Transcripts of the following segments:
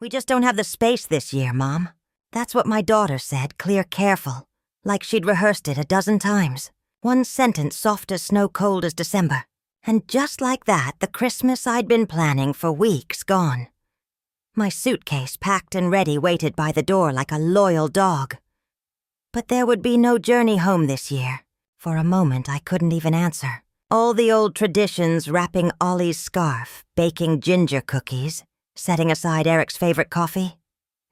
"We just don't have the space this year, Mom." That's what my daughter said, clear careful, like she'd rehearsed it a dozen times. One sentence soft as snow, cold as December. And just like that, the Christmas I'd been planning for weeks gone. My suitcase packed and ready waited by the door like a loyal dog. But there would be no journey home this year. For a moment, I couldn't even answer. All the old traditions, wrapping Ollie's scarf, baking ginger cookies, setting aside Eric's favorite coffee.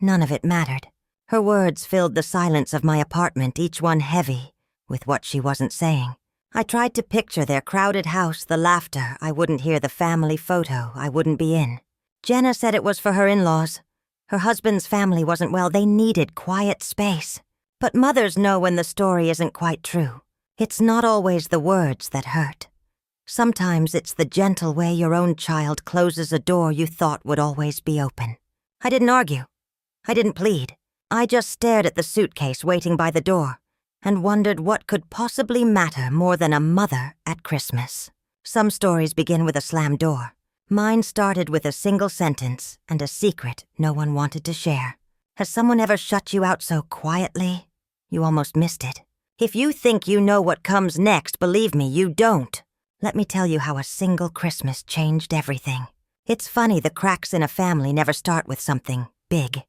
None of it mattered. Her words filled the silence of my apartment, each one heavy with what she wasn't saying. I tried to picture their crowded house, the laughter. I wouldn't hear the family photo I wouldn't be in. Jenna said it was for her in-laws. Her husband's family wasn't well. They needed quiet space. But mothers know when the story isn't quite true. It's not always the words that hurt. Sometimes it's the gentle way your own child closes a door you thought would always be open. I didn't argue. I didn't plead. I just stared at the suitcase waiting by the door and wondered what could possibly matter more than a mother at Christmas. Some stories begin with a slammed door. Mine started with a single sentence and a secret no one wanted to share. Has someone ever shut you out so quietly you almost missed it? If you think you know what comes next, believe me, you don't. Let me tell you how a single Christmas changed everything. It's funny the cracks in a family never start with something big.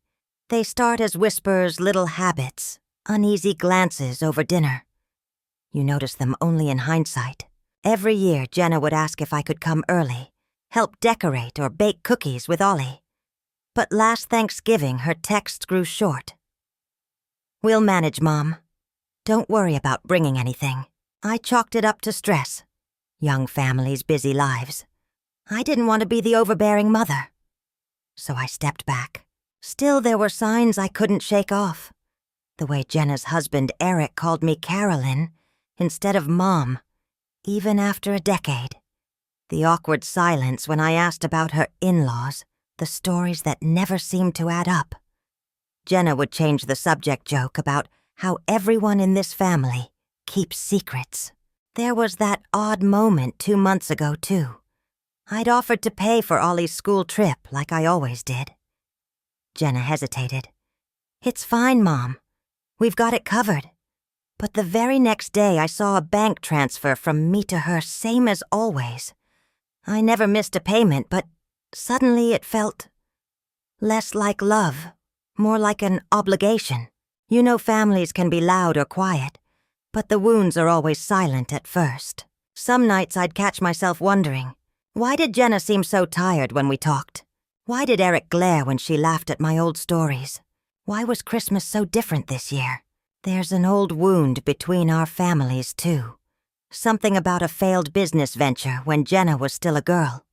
They start as whispers, little habits, uneasy glances over dinner. You notice them only in hindsight. Every year, Jenna would ask if I could come early, help decorate or bake cookies with Ollie. But last Thanksgiving, her texts grew short. "We'll manage, Mom. Don't worry about bringing anything." I chalked it up to stress. Young families, busy lives. I didn't want to be the overbearing mother. So I stepped back. Still, there were signs I couldn't shake off. The way Jenna's husband, Eric, called me Carolyn instead of Mom, even after a decade. The awkward silence when I asked about her in-laws, the stories that never seemed to add up. Jenna would change the subject, joke about how everyone in this family keeps secrets. There was that odd moment 2 months ago, too. I'd offered to pay for Ollie's school trip like I always did. Jenna hesitated. "It's fine, Mom. We've got it covered." But the very next day I saw a bank transfer from me to her, same as always. I never missed a payment, but suddenly it felt less like love, more like an obligation. You know, families can be loud or quiet, but the wounds are always silent at first. Some nights I'd catch myself wondering, why did Jenna seem so tired when we talked? Why did Eric glare when she laughed at my old stories? Why was Christmas so different this year? There's an old wound between our families, too. Something about a failed business venture when Jenna was still a girl.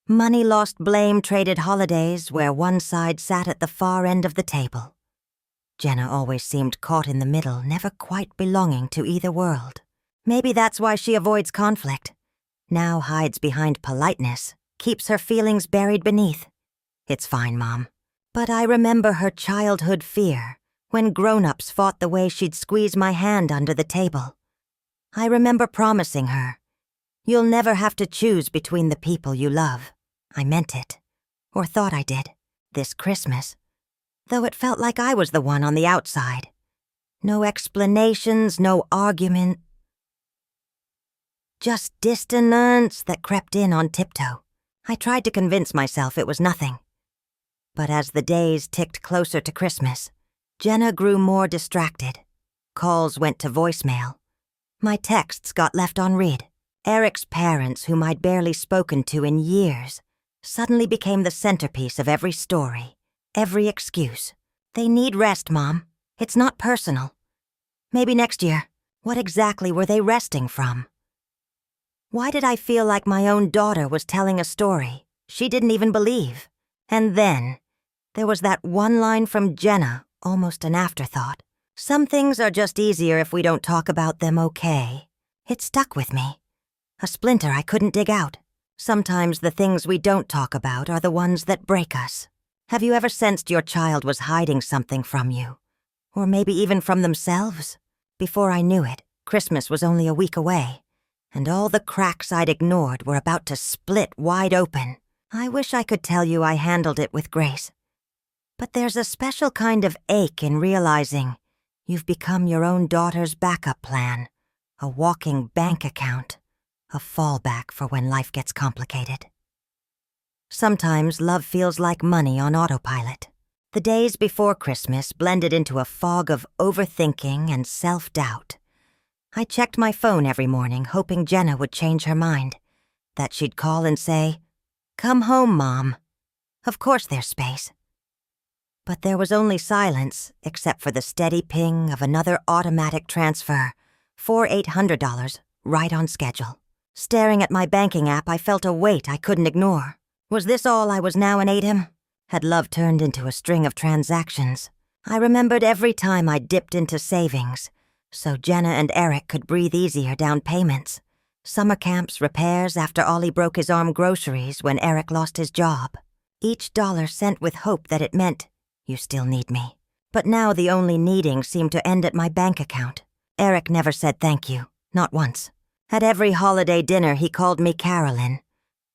Money lost, blame traded, holidays where one side sat at the far end of the table. Jenna always seemed caught in the middle, never quite belonging to either world. Maybe that's why she avoids conflict. Now hides behind politeness, keeps her feelings buried beneath. It's fine, Mom. But I remember her childhood fear when grown-ups fought the way she'd squeeze my hand under the table. I remember promising her, "You'll never have to choose between the people you love." I meant it, or thought I did, this Christmas, though it felt like I was the one on the outside. No explanations, no argument. Just dissonance that crept in on tiptoe. I tried to convince myself it was nothing. But as the days ticked closer to Christmas, Jenna grew more distracted. Calls went to voicemail. My texts got left on read. Eric's parents, whom I'd barely spoken to in years, suddenly became the centerpiece of every story, every excuse. "They need rest, Mom. It's not personal." Maybe next year. What exactly were they resting from? Why did I feel like my own daughter was telling a story she didn't even believe? And then, there was that one line from Jenna, almost an afterthought. "Some things are just easier if we don't talk about them, okay?" It stuck with me. A splinter I couldn't dig out. Sometimes the things we don't talk about are the ones that break us. Have you ever sensed your child was hiding something from you? Or maybe even from themselves? Before I knew it, Christmas was only a week away, and all the cracks I'd ignored were about to split wide open. I wish I could tell you I handled it with grace. But there's a special kind of ache in realizing you've become your own daughter's backup plan, a walking bank account, a fallback for when life gets complicated. Sometimes love feels like money on autopilot. The days before Christmas blended into a fog of overthinking and self-doubt. I checked my phone every morning, hoping Jenna would change her mind, that she'd call and say, "Come home, Mom. Of course there's space." But there was only silence, except for the steady ping of another automatic transfer, for $800, right on schedule. Staring at my banking app, I felt a weight I couldn't ignore. Was this all I was now an ATM? Had love turned into a string of transactions? I remembered every time I dipped into savings, so Jenna and Eric could breathe easier down payments. Summer camps, repairs after Ollie broke his arm, groceries when Eric lost his job. Each dollar sent with hope that it meant, "You still need me." But now the only needing seemed to end at my bank account. Eric never said thank you, not once. At every holiday dinner he called me Carolyn.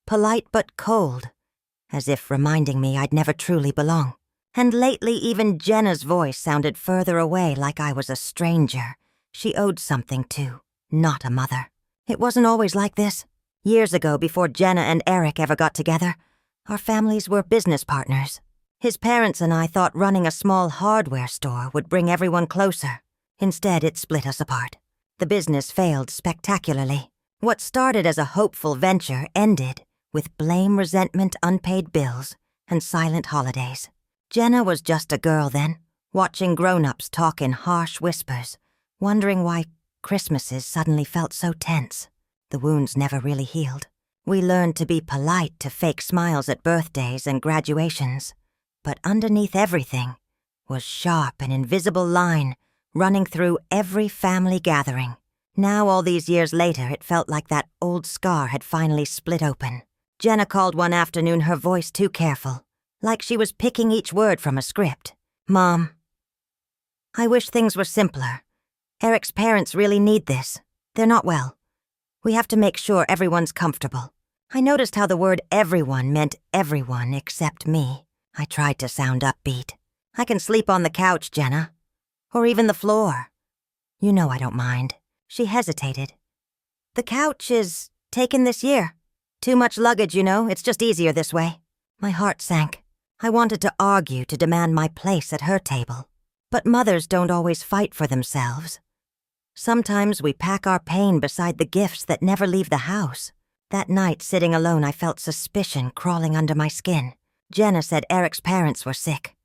Polite but cold, as if reminding me I'd never truly belong. And lately even Jenna's voice sounded further away, like I was a stranger she owed something to, not a mother. It wasn't always like this. Years ago, before Jenna and Eric ever got together, our families were business partners. His parents and I thought running a small hardware store would bring everyone closer. Instead, it split us apart. The business failed spectacularly. What started as a hopeful venture ended with blame, resentment, unpaid bills, and silent holidays. Jenna was just a girl then, watching grown-ups talk in harsh whispers, wondering why Christmases suddenly felt so tense. The wounds never really healed. We learned to be polite to fake smiles at birthdays and graduations. But underneath everything was sharp an invisible line running through every family gathering. Now, all these years later, it felt like that old scar had finally split open. Jenna called one afternoon, her voice too careful, like she was picking each word from a script. "Mom, I wish things were simpler. Eric's parents really need this. They're not well. We have to make sure everyone's comfortable." I noticed how the word everyone meant everyone except me. I tried to sound upbeat. "I can sleep on the couch, Jenna. Or even the floor. You know I don't mind." She hesitated. "The couch is taken this year. Too much luggage, you know. It's just easier this way." My heart sank. I wanted to argue, to demand my place at her table. But mothers don't always fight for themselves. Sometimes we pack our pain beside the gifts that never leave the house. That night, sitting alone, I felt suspicion crawling under my skin. Jenna said Eric's parents were sick.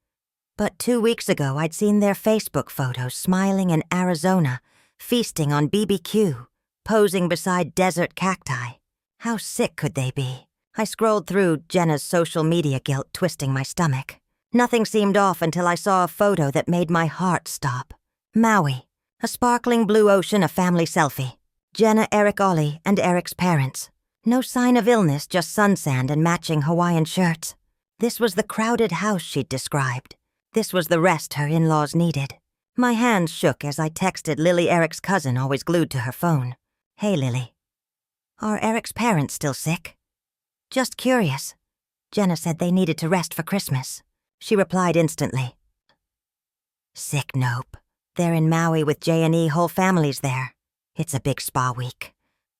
But 2 weeks ago, I'd seen their Facebook photos smiling in Arizona, feasting on BBQ, posing beside desert cacti. How sick could they be? I scrolled through Jenna's social media guilt, twisting my stomach. Nothing seemed off until I saw a photo that made my heart stop. Maui, a sparkling blue ocean, a family selfie. Jenna, Eric, Ollie, and Eric's parents. No sign of illness, just sun sand and matching Hawaiian shirts. This was the crowded house she'd described. This was the rest her in-laws needed. My hands shook as I texted Lily, Eric's cousin, always glued to her phone. "Hey, Lily. Are Eric's parents still sick?" "Just curious. Jenna said they needed to rest for Christmas." She replied instantly. "Sick, nope. They're in Maui with J&E, whole family's there. It's a big spa week.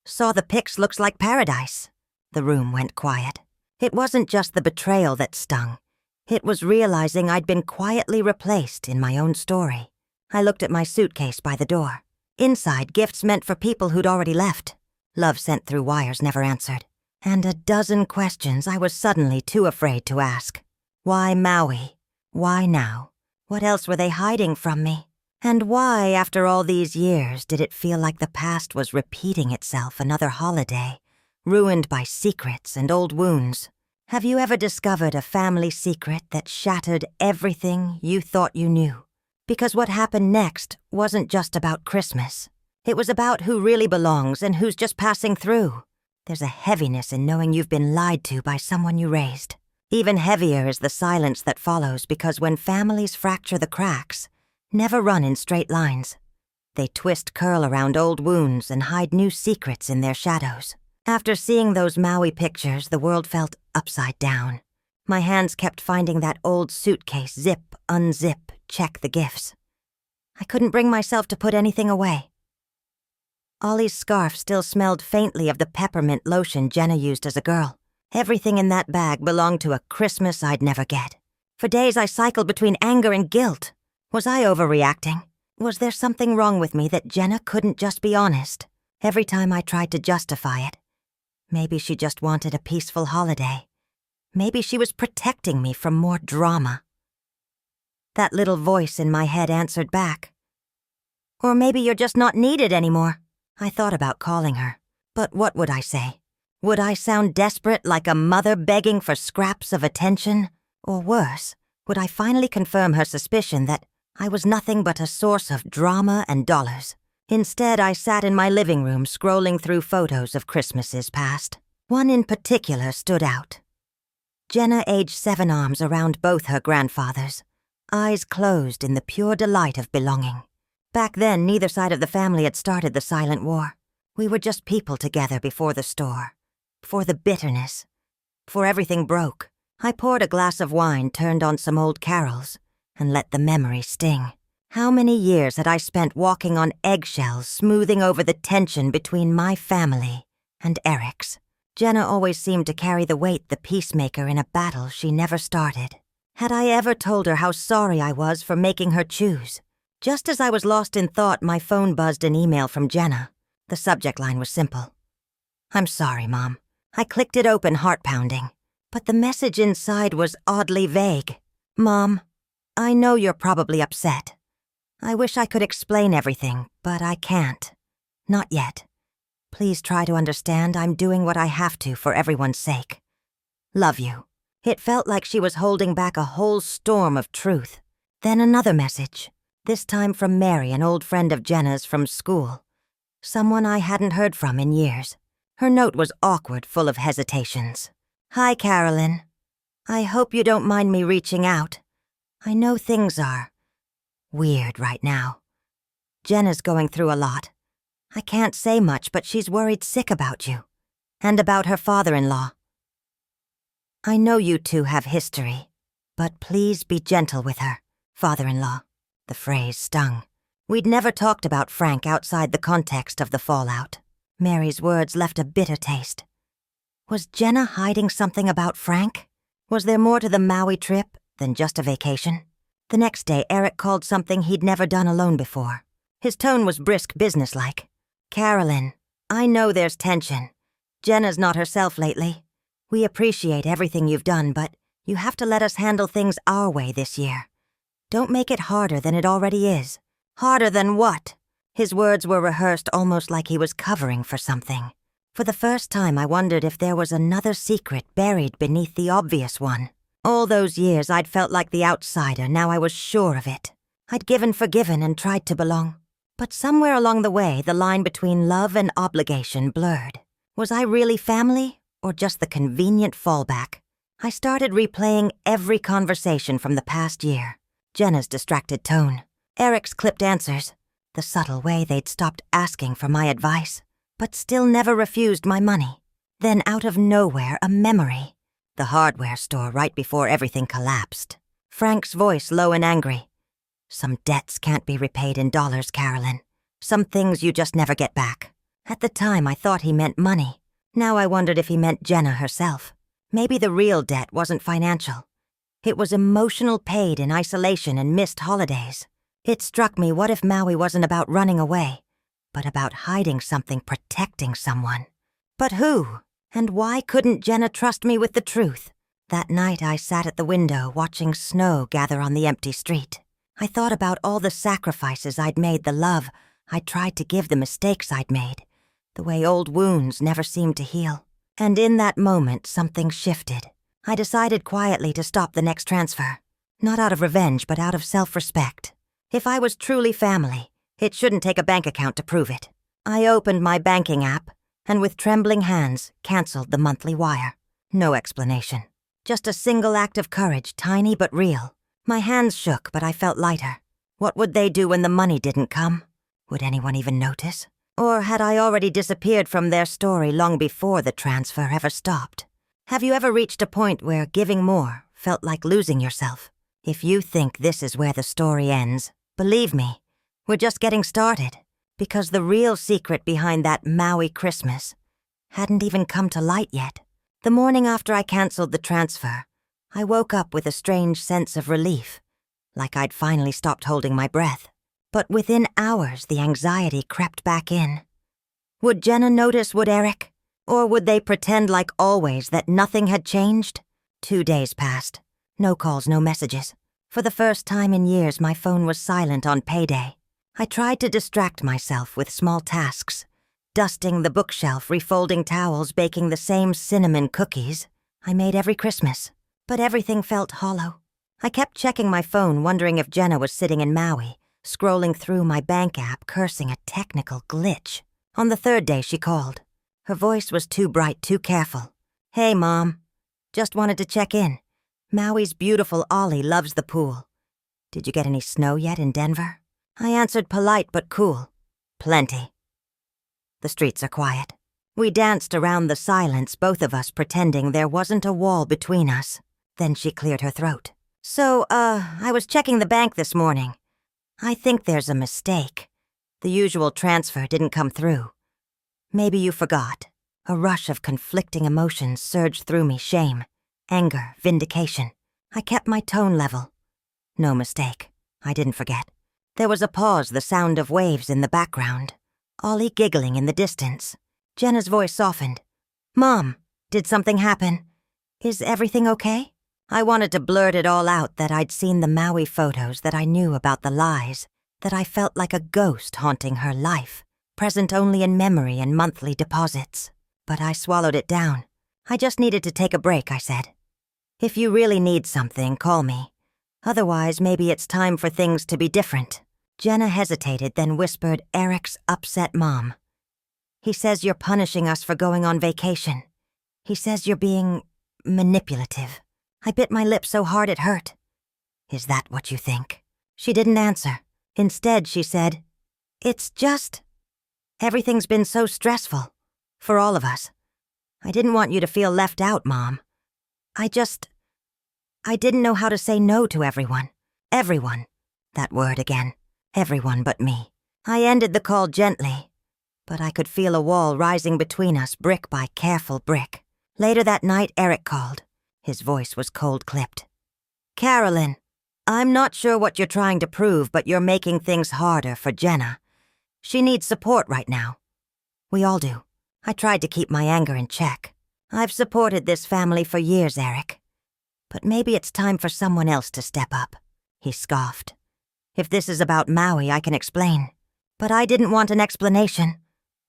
Saw the pics, looks like paradise." The room went quiet. It wasn't just the betrayal that stung. It was realizing I'd been quietly replaced in my own story. I looked at my suitcase by the door. Inside, gifts meant for people who'd already left. Love sent through wires never answered. And a dozen questions I was suddenly too afraid to ask. Why Maui? Why now? What else were they hiding from me? And why, after all these years, did it feel like the past was repeating itself another holiday, ruined by secrets and old wounds? Have you ever discovered a family secret that shattered everything you thought you knew? Because what happened next wasn't just about Christmas. It was about who really belongs and who's just passing through. There's a heaviness in knowing you've been lied to by someone you raised. Even heavier is the silence that follows, because when families fracture, the cracks never run in straight lines. They twist, curl around old wounds and hide new secrets in their shadows. After seeing those Maui pictures, the world felt upside down. My hands kept finding that old suitcase, zip, unzip, check the gifts. I couldn't bring myself to put anything away. Ollie's scarf still smelled faintly of the peppermint lotion Jenna used as a girl. Everything in that bag belonged to a Christmas I'd never get. For days I cycled between anger and guilt. Was I overreacting? Was there something wrong with me that Jenna couldn't just be honest? Every time I tried to justify it. Maybe she just wanted a peaceful holiday. Maybe she was protecting me from more drama. That little voice in my head answered back. Or maybe you're just not needed anymore. I thought about calling her, but what would I say? Would I sound desperate like a mother begging for scraps of attention? Or worse, would I finally confirm her suspicion that I was nothing but a source of drama and dollars? Instead, I sat in my living room scrolling through photos of Christmases past. One in particular stood out. Jenna aged 7 arms around both her grandfathers, eyes closed in the pure delight of belonging. Back then, neither side of the family had started the silent war. We were just people together before the store, before the bitterness, before everything broke. I poured a glass of wine, turned on some old carols, and let the memory sting. How many years had I spent walking on eggshells, smoothing over the tension between my family and Eric's? Jenna always seemed to carry the weight the peacemaker in a battle she never started. Had I ever told her how sorry I was for making her choose? Just as I was lost in thought, my phone buzzed an email from Jenna. The subject line was simple. "I'm sorry, Mom." I clicked it open, heart pounding. But the message inside was oddly vague. "Mom, I know you're probably upset. I wish I could explain everything, but I can't. Not yet. Please try to understand I'm doing what I have to for everyone's sake. Love you." It felt like she was holding back a whole storm of truth. Then another message, this time from Mary, an old friend of Jenna's from school. Someone I hadn't heard from in years. Her note was awkward, full of hesitations. "Hi, Carolyn. I hope you don't mind me reaching out. I know things are weird right now. Jenna's going through a lot. I can't say much, but she's worried sick about you. And about her father-in-law. I know you two have history, but please be gentle with her, father-in-law." The phrase stung. We'd never talked about Frank outside the context of the fallout. Mary's words left a bitter taste. Was Jenna hiding something about Frank? Was there more to the Maui trip than just a vacation? The next day, Eric called something he'd never done alone before. His tone was brisk, businesslike. "Carolyn, I know there's tension. Jenna's not herself lately. We appreciate everything you've done, but you have to let us handle things our way this year. Don't make it harder than it already is." "Harder than what?" His words were rehearsed almost like he was covering for something. For the first time, I wondered if there was another secret buried beneath the obvious one. All those years, I'd felt like the outsider. Now I was sure of it. I'd forgiven, and tried to belong. But somewhere along the way, the line between love and obligation blurred. Was I really family, or just the convenient fallback? I started replaying every conversation from the past year. Jenna's distracted tone, Eric's clipped answers, the subtle way they'd stopped asking for my advice, but still never refused my money. Then out of nowhere, a memory. The hardware store right before everything collapsed. Frank's voice low and angry. "Some debts can't be repaid in dollars, Carolyn. Some things you just never get back." At the time, I thought he meant money. Now I wondered if he meant Jenna herself. Maybe the real debt wasn't financial. It was emotional, paid in isolation and missed holidays. It struck me, what if Maui wasn't about running away, but about hiding something, protecting someone? But who? And why couldn't Jenna trust me with the truth? That night I sat at the window watching snow gather on the empty street. I thought about all the sacrifices I'd made, the love I'd tried to give, the mistakes I'd made, the way old wounds never seemed to heal. And in that moment, something shifted. I decided quietly to stop the next transfer. Not out of revenge, but out of self-respect. If I was truly family, it shouldn't take a bank account to prove it. I opened my banking app, and with trembling hands, canceled the monthly wire. No explanation. Just a single act of courage, tiny but real. My hands shook, but I felt lighter. What would they do when the money didn't come? Would anyone even notice? Or had I already disappeared from their story long before the transfer ever stopped? Have you ever reached a point where giving more felt like losing yourself? If you think this is where the story ends, believe me, we're just getting started, because the real secret behind that Maui Christmas hadn't even come to light yet. The morning after I canceled the transfer, I woke up with a strange sense of relief, like I'd finally stopped holding my breath. But within hours, the anxiety crept back in. Would Jenna notice, would Eric? Or would they pretend like always that nothing had changed? 2 days passed. No calls, no messages. For the first time in years, my phone was silent on payday. I tried to distract myself with small tasks. Dusting the bookshelf, refolding towels, baking the same cinnamon cookies I made every Christmas. But everything felt hollow. I kept checking my phone, wondering if Jenna was sitting in Maui, scrolling through my bank app, cursing a technical glitch. On the 3rd day, she called. Her voice was too bright, too careful. "Hey, Mom. Just wanted to check in. Maui's beautiful Ollie loves the pool. Did you get any snow yet in Denver?" I answered polite but cool. "Plenty." The streets are quiet. We danced around the silence, both of us pretending there wasn't a wall between us. Then she cleared her throat. "So, I was checking the bank this morning. I think there's a mistake. The usual transfer didn't come through. Maybe you forgot." A rush of conflicting emotions surged through me, shame, anger, vindication. I kept my tone level. "No mistake. I didn't forget." There was a pause, the sound of waves in the background. Ollie giggling in the distance. Jenna's voice softened. "Mom, did something happen? Is everything okay?" I wanted to blurt it all out, that I'd seen the Maui photos, that I knew about the lies, that I felt like a ghost haunting her life, present only in memory and monthly deposits. But I swallowed it down. "I just needed to take a break," I said. "If you really need something, call me. Otherwise, maybe it's time for things to be different." Jenna hesitated, then whispered, "Eric's upset, Mom. He says you're punishing us for going on vacation. He says you're being manipulative." I bit my lip so hard it hurt. "Is that what you think?" She didn't answer. Instead, she said, "It's just... everything's been so stressful. For all of us. I didn't want you to feel left out, Mom. I didn't know how to say no to everyone. Everyone. That word again. Everyone but me." I ended the call gently, but I could feel a wall rising between us, brick by careful brick. Later that night, Eric called. His voice was cold-clipped. "Carolyn, I'm not sure what you're trying to prove, but you're making things harder for Jenna. She needs support right now. We all do." I tried to keep my anger in check. "I've supported this family for years, Eric. But maybe it's time for someone else to step up." He scoffed. "If this is about Maui, I can explain. But I didn't want an explanation.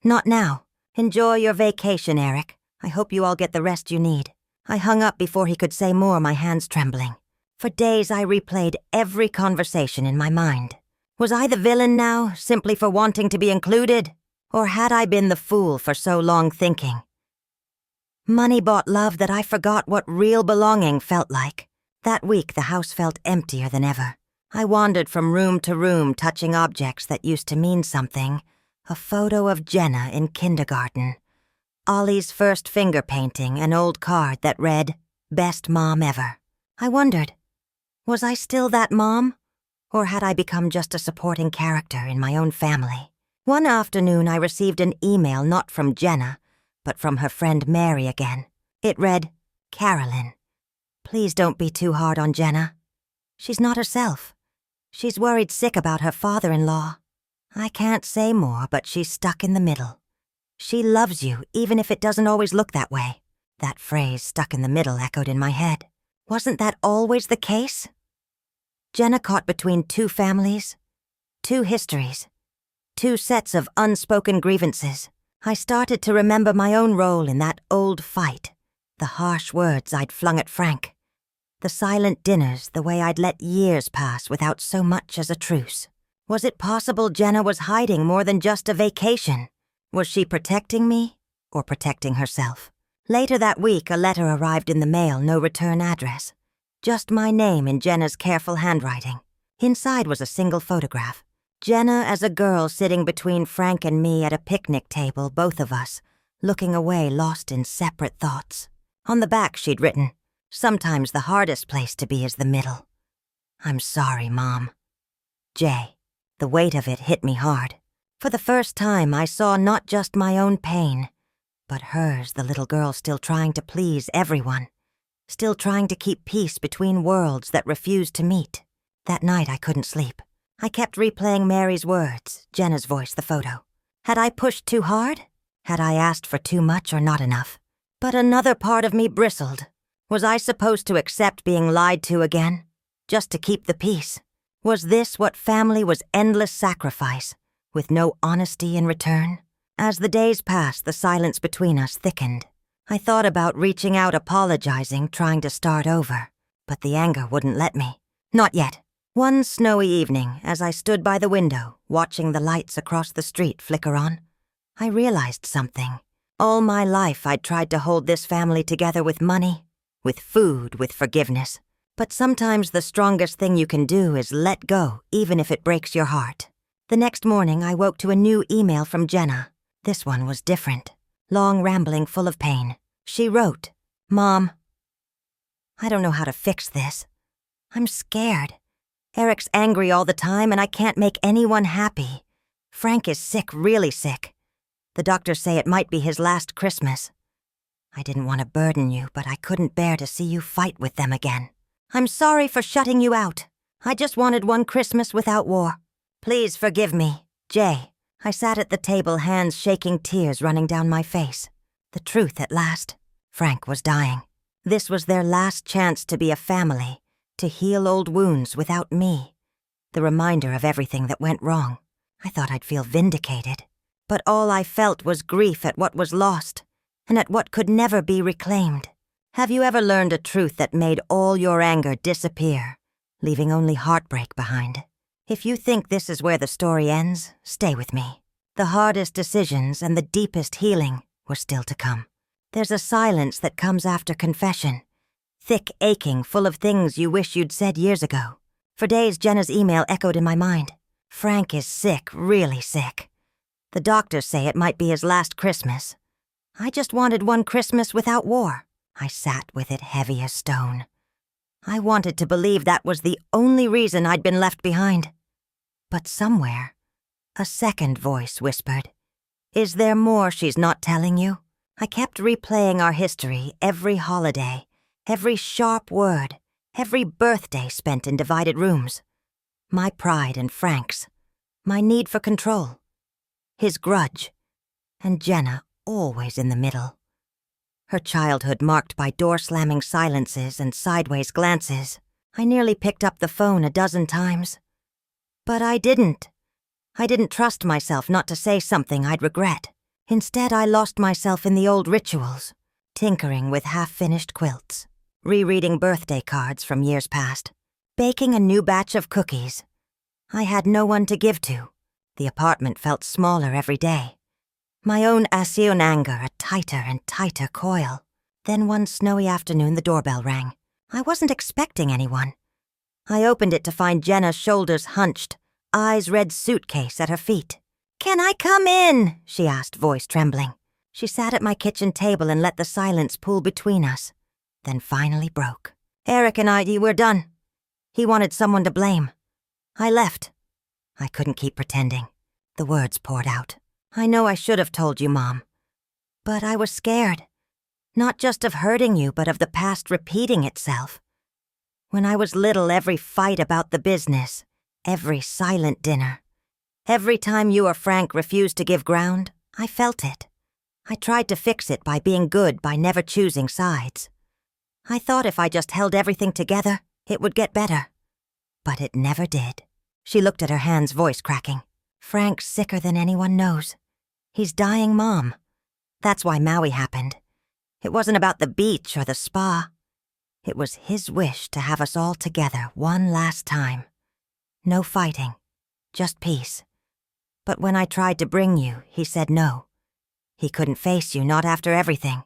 Not now. Enjoy your vacation, Eric. I hope you all get the rest you need." I hung up before he could say more, my hands trembling. For days I replayed every conversation in my mind. Was I the villain now, simply for wanting to be included? Or had I been the fool for so long thinking? Money bought love that I forgot what real belonging felt like. That week the house felt emptier than ever. I wandered from room to room, touching objects that used to mean something. A photo of Jenna in kindergarten. Ollie's first finger painting, an old card that read, "Best Mom Ever." I wondered, was I still that mom? Or had I become just a supporting character in my own family? One afternoon I received an email not from Jenna, but from her friend Mary again. It read, "Carolyn, please don't be too hard on Jenna. She's not herself. She's worried sick about her father-in-law. I can't say more, but she's stuck in the middle. She loves you, even if it doesn't always look that way." That phrase, "stuck in the middle," echoed in my head. Wasn't that always the case? Jenna caught between two families, two histories, two sets of unspoken grievances. I started to remember my own role in that old fight, the harsh words I'd flung at Frank, the silent dinners, the way I'd let years pass without so much as a truce. Was it possible Jenna was hiding more than just a vacation? Was she protecting me or protecting herself? Later that week, a letter arrived in the mail, no return address. Just my name in Jenna's careful handwriting. Inside was a single photograph. Jenna as a girl sitting between Frank and me at a picnic table, both of us, looking away, lost in separate thoughts. On the back she'd written, "Sometimes the hardest place to be is the middle. I'm sorry, Mom. J." The weight of it hit me hard. For the first time, I saw not just my own pain, but hers, the little girl still trying to please everyone, still trying to keep peace between worlds that refused to meet. That night, I couldn't sleep. I kept replaying Mary's words, Jenna's voice, the photo. Had I pushed too hard? Had I asked for too much or not enough? But another part of me bristled. Was I supposed to accept being lied to again? Just to keep the peace? Was this what family was? Endless sacrifice, with no honesty in return? As the days passed, the silence between us thickened. I thought about reaching out, apologizing, trying to start over. But the anger wouldn't let me. Not yet. One snowy evening, as I stood by the window, watching the lights across the street flicker on, I realized something. All my life I'd tried to hold this family together with money, with food, with forgiveness. But sometimes the strongest thing you can do is let go, even if it breaks your heart. The next morning, I woke to a new email from Jenna. This one was different. Long, rambling, full of pain. She wrote, "Mom, I don't know how to fix this. I'm scared. Eric's angry all the time, and I can't make anyone happy. Frank is sick, really sick. The doctors say it might be his last Christmas. I didn't want to burden you, but I couldn't bear to see you fight with them again. I'm sorry for shutting you out. I just wanted one Christmas without war. Please forgive me, Jay." I sat at the table, hands shaking, tears running down my face. The truth at last. Frank was dying. This was their last chance to be a family, to heal old wounds without me. The reminder of everything that went wrong. I thought I'd feel vindicated. But all I felt was grief at what was lost, and at what could never be reclaimed. Have you ever learned a truth that made all your anger disappear, leaving only heartbreak behind? If you think this is where the story ends, stay with me. The hardest decisions and the deepest healing were still to come. There's a silence that comes after confession. Thick aching, full of things you wish you'd said years ago. For days, Jenna's email echoed in my mind. Frank is sick, really sick. The doctors say it might be his last Christmas. I just wanted one Christmas without war. I sat with it heavy as stone. I wanted to believe that was the only reason I'd been left behind. But somewhere, a second voice whispered, "Is there more she's not telling you?" I kept replaying our history, every holiday, every sharp word, every birthday spent in divided rooms. My pride and Frank's, my need for control, his grudge, and Jenna always in the middle. Her childhood marked by door-slamming silences and sideways glances. I nearly picked up the phone a dozen times. But I didn't. I didn't trust myself not to say something I'd regret. Instead, I lost myself in the old rituals, tinkering with half-finished quilts, rereading birthday cards from years past, baking a new batch of cookies. I had no one to give to. The apartment felt smaller every day. My own Asian anger a tighter and tighter coil. Then one snowy afternoon the doorbell rang. I wasn't expecting anyone. I opened it to find Jenna's shoulders hunched, eyes red suitcase at her feet. "Can I come in?" she asked, voice trembling. She sat at my kitchen table and let the silence pool between us, then finally broke. "Eric and we're done. He wanted someone to blame. I left." I couldn't keep pretending. The words poured out. "I know I should have told you, Mom. But I was scared. Not just of hurting you, but of the past repeating itself. When I was little, every fight about the business, every silent dinner, every time you or Frank refused to give ground, I felt it. I tried to fix it by being good, by never choosing sides. I thought if I just held everything together, it would get better. But it never did." She looked at her hands, voice cracking. "Frank's sicker than anyone knows. He's dying, Mom. That's why Maui happened. It wasn't about the beach or the spa. It was his wish to have us all together one last time. No fighting, just peace. But when I tried to bring you, he said no. He couldn't face you, not after everything.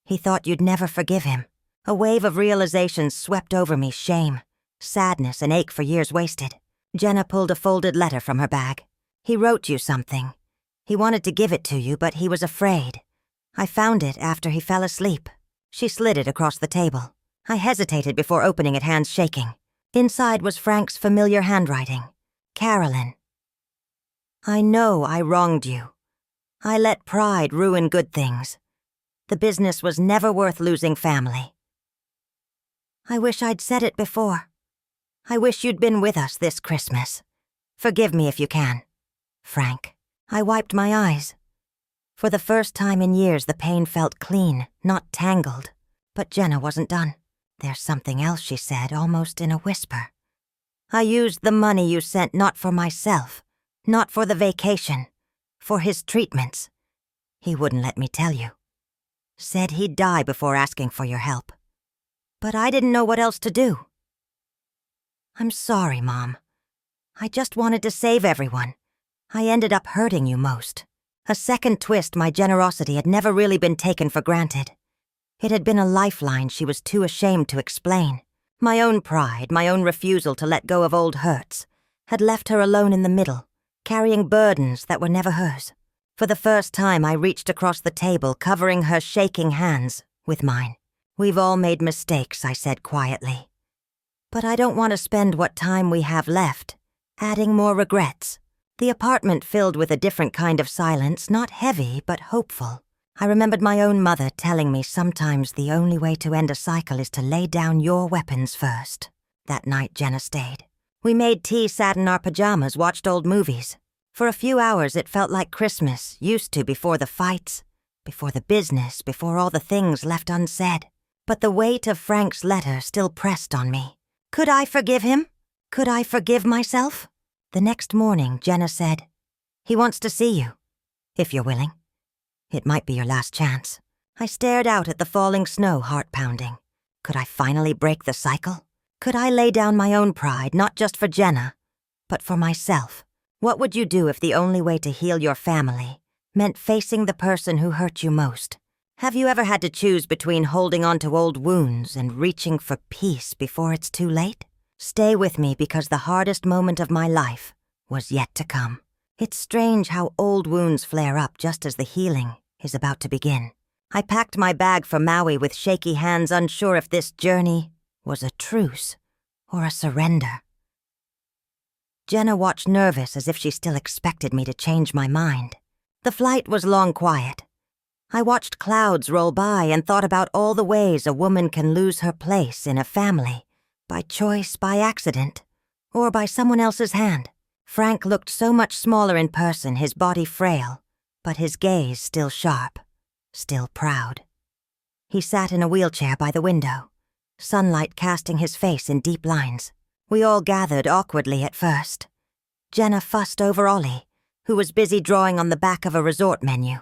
He thought you'd never forgive him." A wave of realizations swept over me, shame, sadness, and ache for years wasted. Jenna pulled a folded letter from her bag. "He wrote you something. He wanted to give it to you, but he was afraid. I found it after he fell asleep." She slid it across the table. I hesitated before opening it, hands shaking. Inside was Frank's familiar handwriting. Carolyn. I know I wronged you. I let pride ruin good things. The business was never worth losing family. I wish I'd said it before. I wish you'd been with us this Christmas. Forgive me if you can. Frank. I wiped my eyes. For the first time in years, the pain felt clean, not tangled. But Jenna wasn't done. There's something else, she said, almost in a whisper. I used the money you sent not for myself, not for the vacation, for his treatments. He wouldn't let me tell you. Said he'd die before asking for your help. But I didn't know what else to do. I'm sorry, Mom. I just wanted to save everyone. I ended up hurting you most. A second twist, my generosity had never really been taken for granted. It had been a lifeline she was too ashamed to explain. My own pride, my own refusal to let go of old hurts, had left her alone in the middle, carrying burdens that were never hers. For the first time, I reached across the table, covering her shaking hands with mine. We've all made mistakes, I said quietly. But I don't want to spend what time we have left adding more regrets. The apartment filled with a different kind of silence, not heavy, but hopeful. I remembered my own mother telling me sometimes the only way to end a cycle is to lay down your weapons first. That night, Jenna stayed. We made tea, sat in our pajamas, watched old movies. For a few hours, it felt like Christmas used to before the fights, before the business, before all the things left unsaid. But the weight of Frank's letter still pressed on me. Could I forgive him? Could I forgive myself? The next morning, Jenna said, "He wants to see you, if you're willing. It might be your last chance." I stared out at the falling snow, heart-pounding. Could I finally break the cycle? Could I lay down my own pride, not just for Jenna, but for myself? What would you do if the only way to heal your family meant facing the person who hurt you most? Have you ever had to choose between holding on to old wounds and reaching for peace before it's too late? Stay with me, because the hardest moment of my life was yet to come. It's strange how old wounds flare up just as the healing is about to begin. I packed my bag for Maui with shaky hands, unsure if this journey was a truce or a surrender. Jenna watched, nervous, as if she still expected me to change my mind. The flight was long quiet. I watched clouds roll by and thought about all the ways a woman can lose her place in a family, by choice, by accident, or by someone else's hand. Frank looked so much smaller in person, his body frail, but his gaze still sharp, still proud. He sat in a wheelchair by the window, sunlight casting his face in deep lines. We all gathered awkwardly at first. Jenna fussed over Ollie, who was busy drawing on the back of a resort menu.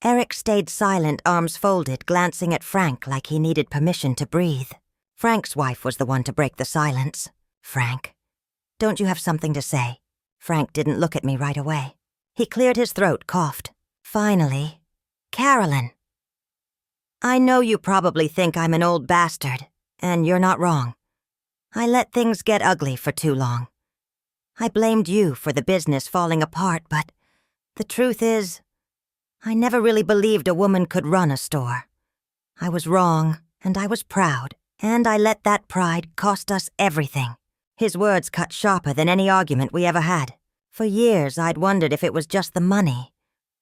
Eric stayed silent, arms folded, glancing at Frank like he needed permission to breathe. Frank's wife was the one to break the silence. "Frank, don't you have something to say?" Frank didn't look at me right away. He cleared his throat, coughed. Finally, "Carolyn, I know you probably think I'm an old bastard, and you're not wrong. I let things get ugly for too long. I blamed you for the business falling apart, but the truth is, I never really believed a woman could run a store. I was wrong, and I was proud, and I let that pride cost us everything." His words cut sharper than any argument we ever had. For years, I'd wondered if it was just the money,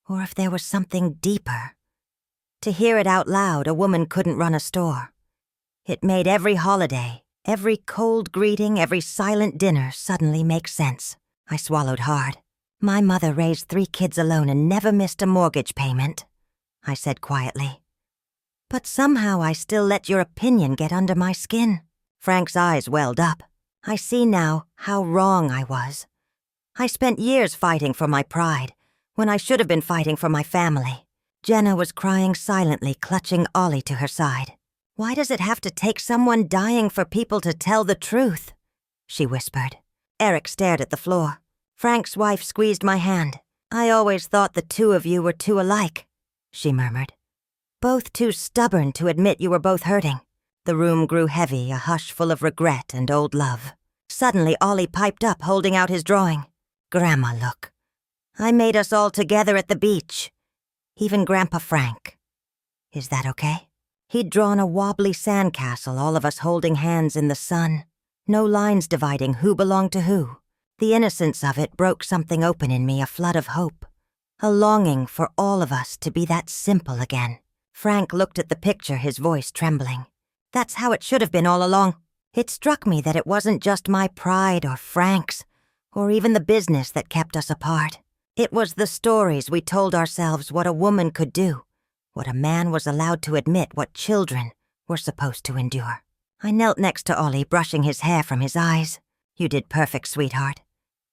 or if there was something deeper. To hear it out loud, a woman couldn't run a store. It made every holiday, every cold greeting, every silent dinner suddenly make sense. I swallowed hard. "My mother raised 3 kids alone and never missed a mortgage payment," I said quietly. "But somehow I still let your opinion get under my skin." Frank's eyes welled up. I see now how wrong I was. I spent years fighting for my pride, when I should have been fighting for my family. Jenna was crying silently, clutching Ollie to her side. "Why does it have to take someone dying for people to tell the truth?" she whispered. Eric stared at the floor. Frank's wife squeezed my hand. "I always thought the two of you were too alike," she murmured. "Both too stubborn to admit you were both hurting." The room grew heavy, a hush full of regret and old love. Suddenly, Ollie piped up, holding out his drawing. "Grandma, look. I made us all together at the beach. Even Grandpa Frank. Is that okay?" He'd drawn a wobbly sandcastle, all of us holding hands in the sun. No lines dividing who belonged to who. The innocence of it broke something open in me, a flood of hope. A longing for all of us to be that simple again. Frank looked at the picture, his voice trembling. That's how it should have been all along. It struck me that it wasn't just my pride or Frank's, or even the business that kept us apart. It was the stories we told ourselves what a woman could do, what a man was allowed to admit, what children were supposed to endure. I knelt next to Ollie, brushing his hair from his eyes. You did perfect, sweetheart.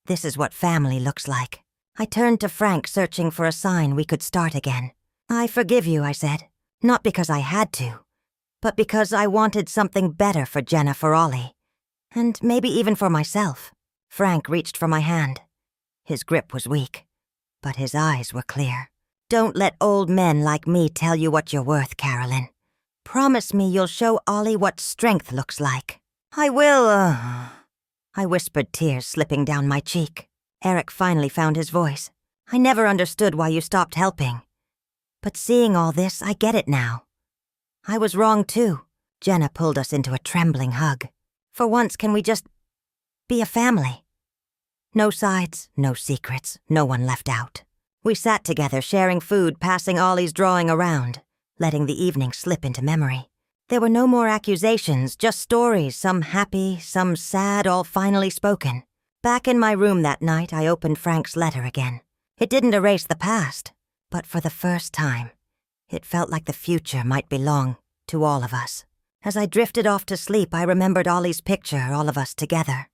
This is what family looks like. I turned to Frank, searching for a sign we could start again. I forgive you, I said. Not because I had to, but because I wanted something better for Jenna, for Ollie, and maybe even for myself. Frank reached for my hand. His grip was weak, but his eyes were clear. Don't let old men like me tell you what you're worth, Carolyn. Promise me you'll show Ollie what strength looks like. I will, I whispered, tears slipping down my cheek. Eric finally found his voice. I never understood why you stopped helping. But seeing all this, I get it now. I was wrong too. Jenna pulled us into a trembling hug. For once, can we just be a family? No sides, no secrets, no one left out. We sat together, sharing food, passing Ollie's drawing around, letting the evening slip into memory. There were no more accusations, just stories, some happy, some sad, all finally spoken. Back in my room that night, I opened Frank's letter again. It didn't erase the past, but for the first time, it felt like the future might belong to all of us. As I drifted off to sleep, I remembered Ollie's picture, all of us together.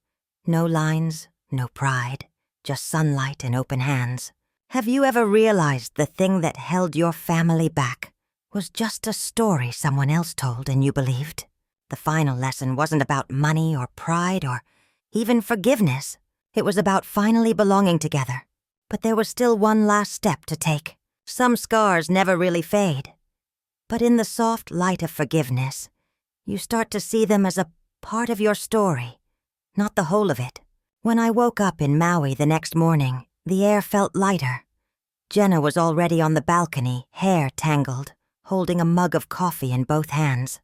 No lines, no pride, just sunlight and open hands. Have you ever realized the thing that held your family back was just a story someone else told and you believed? The final lesson wasn't about money or pride or even forgiveness. It was about finally belonging together. But there was still one last step to take. Some scars never really fade. But in the soft light of forgiveness, you start to see them as a part of your story, not the whole of it. When I woke up in Maui the next morning, the air felt lighter. Jenna was already on the balcony, hair tangled, holding a mug of coffee in both hands.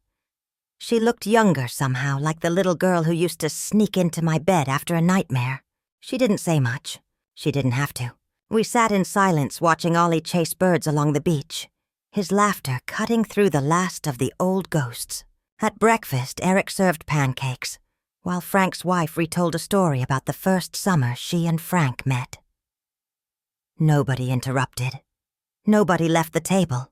She looked younger somehow, like the little girl who used to sneak into my bed after a nightmare. She didn't say much. She didn't have to. We sat in silence, watching Ollie chase birds along the beach, his laughter cutting through the last of the old ghosts. At breakfast, Eric served pancakes, while Frank's wife retold a story about the first summer she and Frank met. Nobody interrupted. Nobody left the table.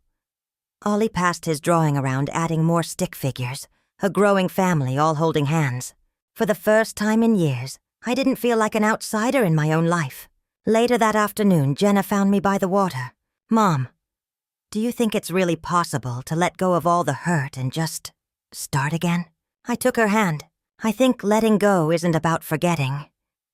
Ollie passed his drawing around, adding more stick figures, a growing family all holding hands. For the first time in years, I didn't feel like an outsider in my own life. Later that afternoon, Jenna found me by the water. Mom, do you think it's really possible to let go of all the hurt and just start again? I took her hand. I think letting go isn't about forgetting.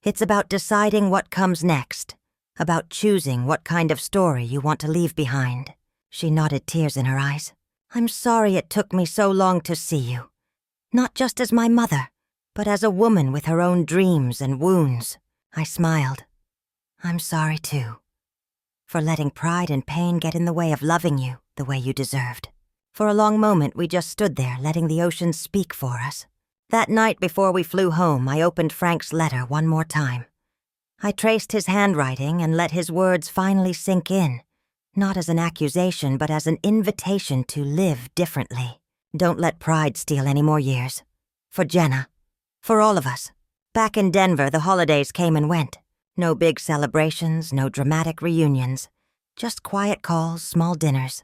It's about deciding what comes next, about choosing what kind of story you want to leave behind. She nodded, tears in her eyes. I'm sorry it took me so long to see you. Not just as my mother, but as a woman with her own dreams and wounds. I smiled. I'm sorry too, for letting pride and pain get in the way of loving you the way you deserved. For a long moment, we just stood there, letting the ocean speak for us. That night before we flew home, I opened Frank's letter one more time. I traced his handwriting and let his words finally sink in, not as an accusation, but as an invitation to live differently. Don't let pride steal any more years. For Jenna. For all of us. Back in Denver, the holidays came and went. No big celebrations, no dramatic reunions. Just quiet calls, small dinners.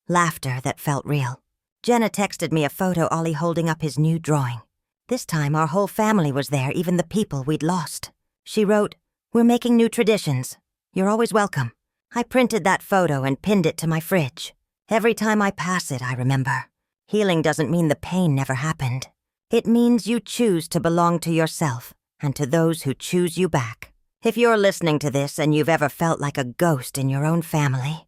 Laughter that felt real. Jenna texted me a photo Ollie holding up his new drawing. This time our whole family was there, even the people we'd lost. She wrote, "We're making new traditions. You're always welcome." I printed that photo and pinned it to my fridge. Every time I pass it, I remember. Healing doesn't mean the pain never happened. It means you choose to belong to yourself and to those who choose you back. If you're listening to this and you've ever felt like a ghost in your own family,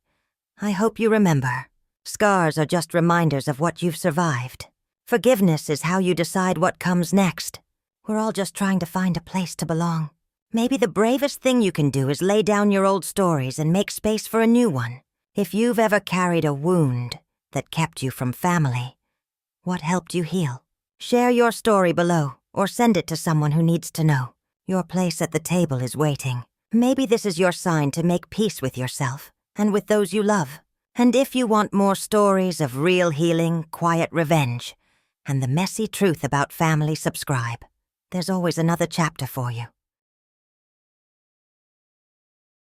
I hope you remember. Scars are just reminders of what you've survived. Forgiveness is how you decide what comes next. We're all just trying to find a place to belong. Maybe the bravest thing you can do is lay down your old stories and make space for a new one. If you've ever carried a wound that kept you from family, What helped you heal? Share your story below, or send it to someone who needs to know. Your place at the table is waiting. Maybe this is your sign to make peace with yourself and with those you love. And if you want more stories of real healing, quiet revenge, and the messy truth about family, subscribe. There's always another chapter for you.